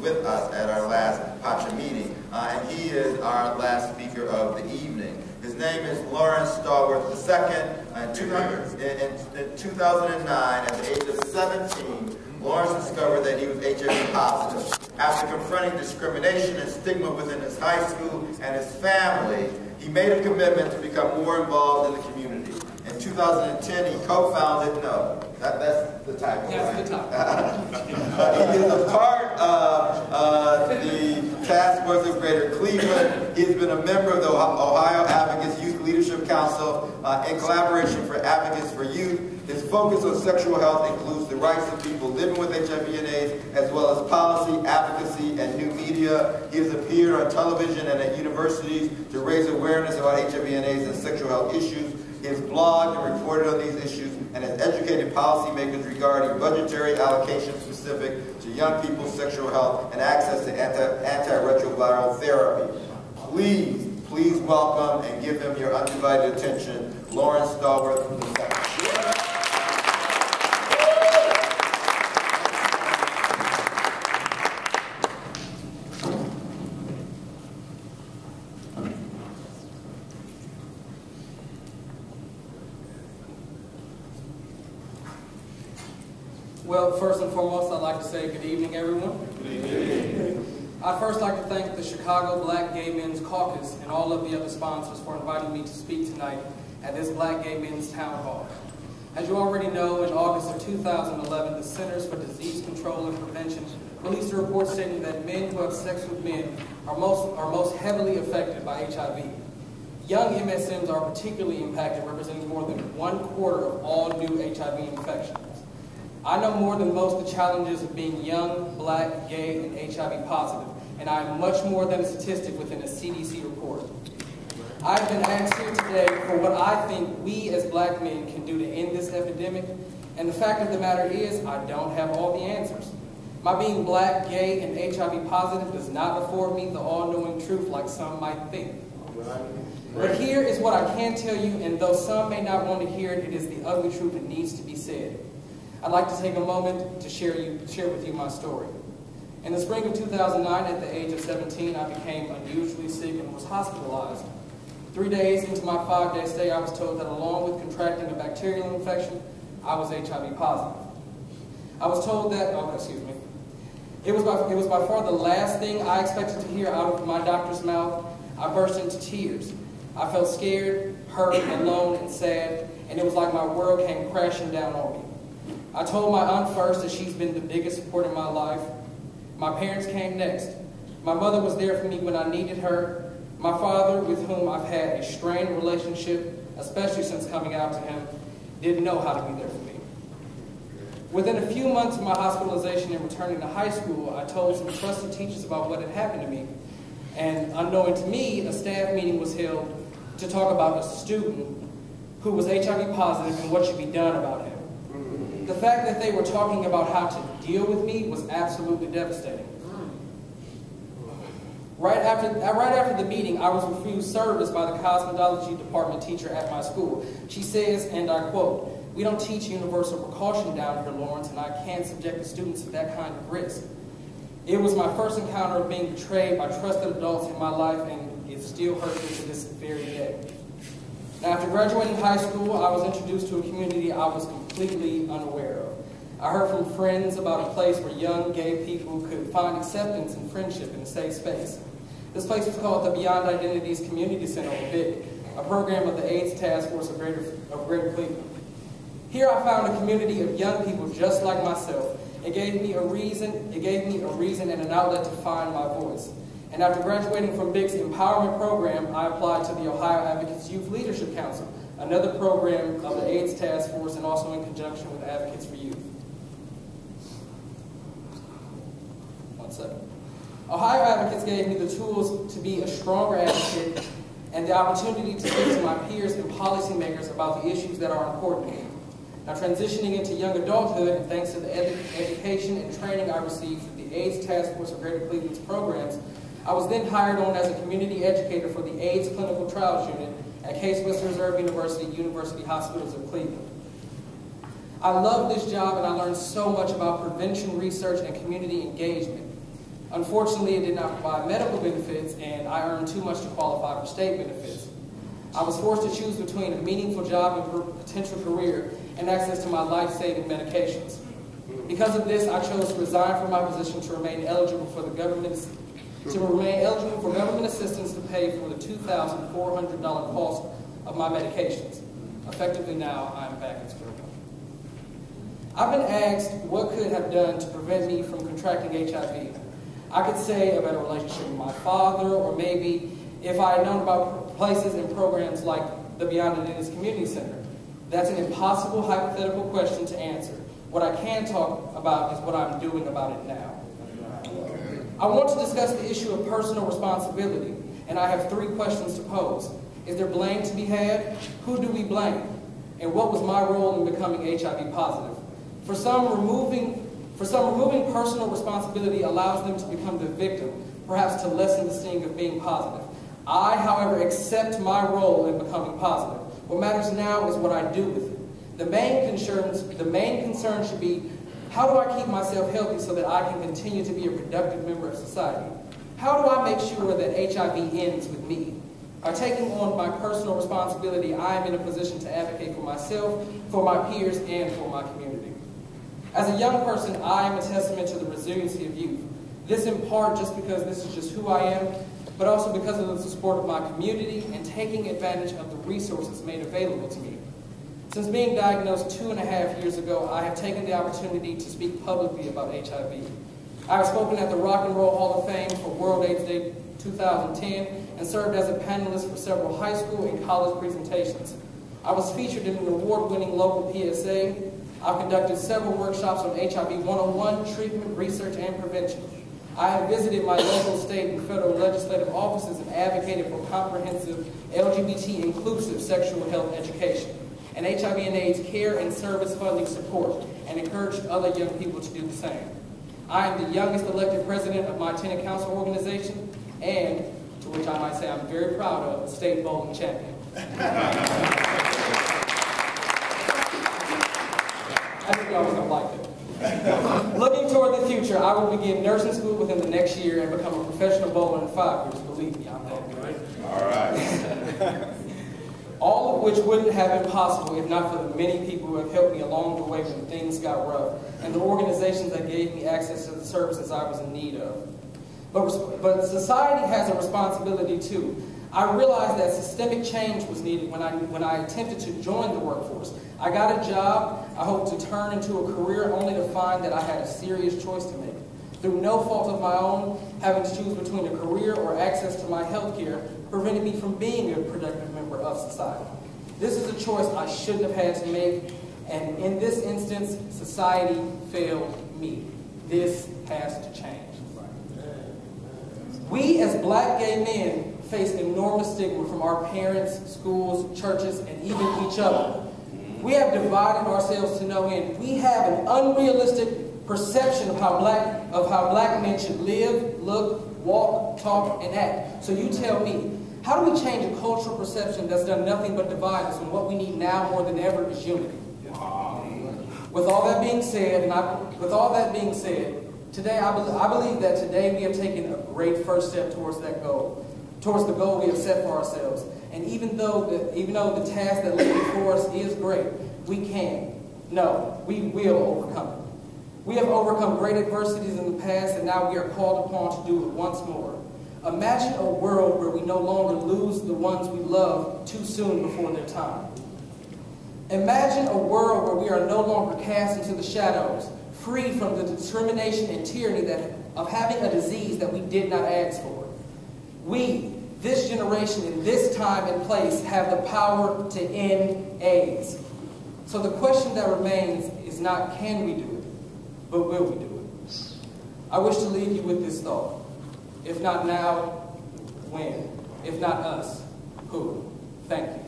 with us at our last Pacha meeting, and he is our last speaker of the evening. His name is Lawrence Stallworth II. In 2009, at the age of 17, Lawrence discovered that he was HIV positive. After confronting discrimination and stigma within his high school and his family, he made a commitment to become more involved in the community. In 2010, he co-founded, that's the title, yes, right? The title. He is a part of the task force of Greater Cleveland. He has been a member of the Ohio Advocates Youth Leadership Council in collaboration for Advocates for Youth. His focus on sexual health includes the rights of people living with HIV and AIDS, as well as policy, advocacy, and new media. He has appeared on television and at universities to raise awareness about HIV and AIDS and sexual health issues. He has blogged and reported on these issues and has educated policymakers regarding budgetary allocations specific to young people's sexual health and access to antiretroviral therapy. Please welcome and give him your undivided attention, Lawrence Stallworth II. Well, first and foremost, I'd like to say good evening, everyone. Good evening. I'd first like to thank the Chicago Black Gay Men's Caucus and all of the other sponsors for inviting me to speak tonight at this Black Gay Men's Town Hall. As you already know, in August of 2011, the Centers for Disease Control and Prevention released a report stating that men who have sex with men are most heavily affected by HIV. Young MSMs are particularly impacted, representing more than 1/4 of all new HIV infections. I know more than most the challenges of being young, black, gay, and HIV positive, and I am much more than a statistic within a CDC report. I've been asked here today for what I think we as black men can do to end this epidemic, and the fact of the matter is I don't have all the answers. My being black, gay, and HIV positive does not afford me the all-knowing truth like some might think. But here is what I can tell you, and though some may not want to hear it, it is the ugly truth that needs to be said. I'd like to take a moment to share with you my story. In the spring of 2009, at the age of 17, I became unusually sick and was hospitalized. 3 days into my 5-day stay, I was told that along with contracting a bacterial infection, I was HIV positive. I was told that, it was by far the last thing I expected to hear out of my doctor's mouth. I burst into tears. I felt scared, hurt, alone, and sad, and it was like my world came crashing down on me. I told my aunt first that she's been the biggest support in my life. My parents came next. My mother was there for me when I needed her. My father, with whom I've had a strained relationship, especially since coming out to him, didn't know how to be there for me. Within a few months of my hospitalization and returning to high school, I told some trusted teachers about what had happened to me. And unknowing to me, a staff meeting was held to talk about a student who was HIV positive and what should be done about him. The fact that they were talking about how to deal with me was absolutely devastating. Right after the meeting, I was refused service by the cosmetology department teacher at my school. She says, and I quote, "We don't teach universal precaution down here, Lawrence, and I can't subject the students to that kind of risk." It was my first encounter of being betrayed by trusted adults in my life, and it still hurts me to this very day. Now, after graduating high school, I was introduced to a community I was completely unaware of. I heard from friends about a place where young gay people could find acceptance and friendship in a safe space. This place was called the Beyond Identities Community Center, or BIC, a program of the AIDS Task Force of Greater Cleveland. Here I found a community of young people just like myself. It gave me a reason and an outlet to find my voice. And after graduating from BIC's empowerment program, I applied to the Ohio Advocates Youth Leadership Council, another program of the AIDS Task Force and also in conjunction with Advocates for Youth. One second. Ohio Advocates gave me the tools to be a stronger advocate and the opportunity to speak to my peers and policymakers about the issues that are important to me. Now, transitioning into young adulthood, and thanks to the education and training I received through the AIDS Task Force of Greater Cleveland's programs, I was then hired on as a community educator for the AIDS Clinical Trials Unit at Case Western Reserve University Hospitals of Cleveland. I love this job, and I learned so much about prevention research and community engagement. Unfortunately, it did not provide medical benefits, and I earned too much to qualify for state benefits. I was forced to choose between a meaningful job and potential career and access to my life-saving medications. Because of this, I chose to resign from my position to remain eligible for government assistance to pay for the $2,400 cost of my medications. Effectively now, I am back in school. I've been asked what could have done to prevent me from contracting HIV. I could say a better relationship with my father, or maybe if I had known about places and programs like the Beyond the Needs Community Center. That's an impossible hypothetical question to answer. What I can talk about is what I'm doing about it now. I want to discuss the issue of personal responsibility, and I have 3 questions to pose. Is there blame to be had? Who do we blame? And what was my role in becoming HIV positive? For some, removing personal responsibility allows them to become the victim, perhaps to lessen the sting of being positive. I, however, accept my role in becoming positive. What matters now is what I do with it. The main concern should be, how do I keep myself healthy so that I can continue to be a productive member of society? How do I make sure that HIV ends with me? By taking on my personal responsibility, I am in a position to advocate for myself, for my peers, and for my community. As a young person, I am a testament to the resiliency of youth. This in part just because this is just who I am, but also because of the support of my community and taking advantage of the resources made available to me. Since being diagnosed 2.5 years ago, I have taken the opportunity to speak publicly about HIV. I have spoken at the Rock and Roll Hall of Fame for World AIDS Day 2010 and served as a panelist for several high school and college presentations. I was featured in an award-winning local PSA. I've conducted several workshops on HIV 101, treatment, research, and prevention. I have visited my local, state, and federal legislative offices and advocated for comprehensive LGBT-inclusive sexual health education and HIV and AIDS care and service funding support, and encouraged other young people to do the same. I am the youngest elected president of my tenant council organization, and, to which I might say I'm very proud of, state bowling champion. I think y'all was going to like it. Looking toward the future, I will begin nursing school within the next year and become a professional bowler in 5 years. Believe me, I'm that good. All right. All of which wouldn't have been possible if not for the many people who have helped me along the way when things got rough, and the organizations that gave me access to the services I was in need of. But society has a responsibility too. I realized that systemic change was needed when I attempted to join the workforce. I got a job I hoped to turn into a career, only to find that I had a serious choice to make. Through no fault of my own, having to choose between a career or access to my health care prevented me from being a productive member of society. This is a choice I shouldn't have had to make, and in this instance, society failed me. This has to change. We as black gay men face enormous stigma from our parents, schools, churches, and even each other. We have divided ourselves to no end. We have an unrealistic perception of how black men should live, look, walk, talk, and act. So you tell me, how do we change a cultural perception that's done nothing but divide us when what we need now more than ever is unity? With all that being said, today I believe that today we have taken a great first step towards that goal, towards the goal we have set for ourselves. And even though the task that lay before us is great, we will overcome it. We have overcome great adversities in the past, and now we are called upon to do it once more. Imagine a world where we no longer lose the ones we love too soon before their time. Imagine a world where we are no longer cast into the shadows, free from the discrimination and tyranny of having a disease that we did not ask for. We, this generation, in this time and place, have the power to end AIDS. So the question that remains is not can we do it, but will we do it? I wish to leave you with this thought. If not now, when? If not us, who? Thank you.